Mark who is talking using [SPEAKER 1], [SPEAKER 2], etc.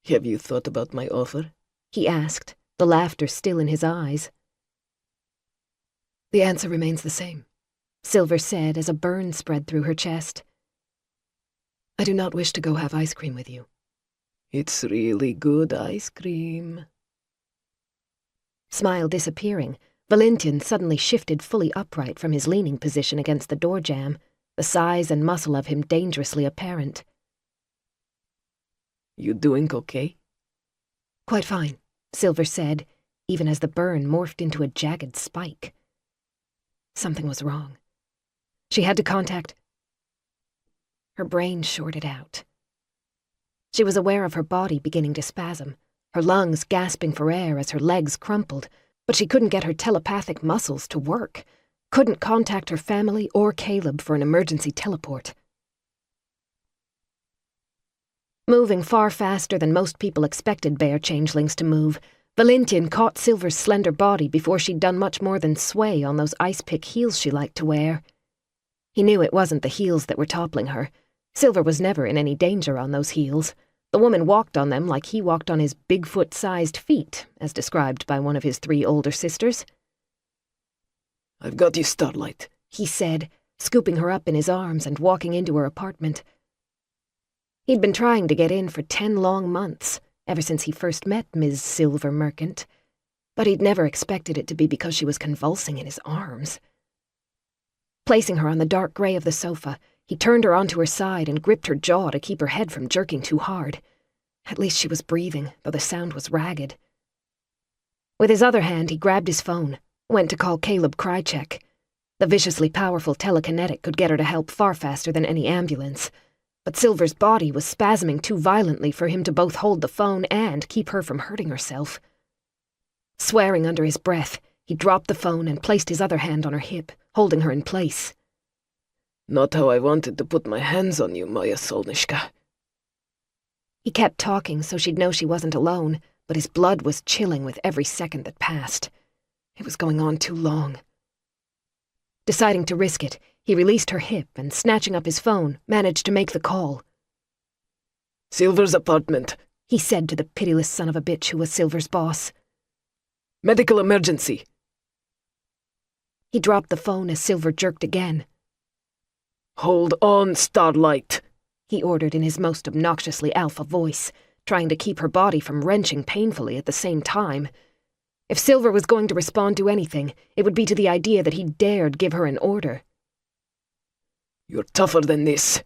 [SPEAKER 1] Have you thought about my offer?
[SPEAKER 2] He asked, the laughter still in his eyes.
[SPEAKER 1] The answer remains the same,
[SPEAKER 2] Silver said as a burn spread through her chest.
[SPEAKER 1] I do not wish to go have ice cream with you. It's really good ice cream.
[SPEAKER 2] Smile disappearing, Valentin suddenly shifted fully upright from his leaning position against the door jamb, the size and muscle of him dangerously apparent.
[SPEAKER 1] You doing okay?
[SPEAKER 2] Quite fine, Silver said, even as the burn morphed into a jagged spike. Something was wrong. She had to contact... Her brain shorted out. She was aware of her body beginning to spasm, her lungs gasping for air as her legs crumpled, but she couldn't get her telepathic muscles to work, couldn't contact her family or Caleb for an emergency teleport. Moving far faster than most people expected bear changelings to move, Valentin caught Silver's slender body before she'd done much more than sway on those ice-pick heels she liked to wear. He knew it wasn't the heels that were toppling her. Silver was never in any danger on those heels. The woman walked on them like he walked on his Bigfoot-sized feet, as described by one of his 3 older sisters.
[SPEAKER 1] I've got you, Starlight,
[SPEAKER 2] he said, scooping her up in his arms and walking into her apartment. He'd been trying to get in for 10 long months, ever since he first met Ms. Silver Mercant, but he'd never expected it to be because she was convulsing in his arms. Placing her on the dark grey of the sofa, he turned her onto her side and gripped her jaw to keep her head from jerking too hard. At least she was breathing, though the sound was ragged. With his other hand, he grabbed his phone, went to call Caleb Krychek. The viciously powerful telekinetic could get her to help far faster than any ambulance, but Silver's body was spasming too violently for him to both hold the phone and keep her from hurting herself. Swearing under his breath, he dropped the phone and placed his other hand on her hip, holding her in place.
[SPEAKER 1] Not how I wanted to put my hands on you, Maya Solnishka.
[SPEAKER 2] He kept talking so she'd know she wasn't alone, but his blood was chilling with every second that passed. It was going on too long. Deciding to risk it, he released her hip and, snatching up his phone, managed to make the call.
[SPEAKER 1] Silver's apartment,
[SPEAKER 2] he said to the pitiless son of a bitch who was Silver's boss.
[SPEAKER 1] Medical emergency.
[SPEAKER 2] He dropped the phone as Silver jerked again.
[SPEAKER 1] Hold on, Starlight,
[SPEAKER 2] he ordered in his most obnoxiously alpha voice, trying to keep her body from wrenching painfully at the same time. If Silver was going to respond to anything, it would be to the idea that he dared give her an order.
[SPEAKER 1] You're tougher than this.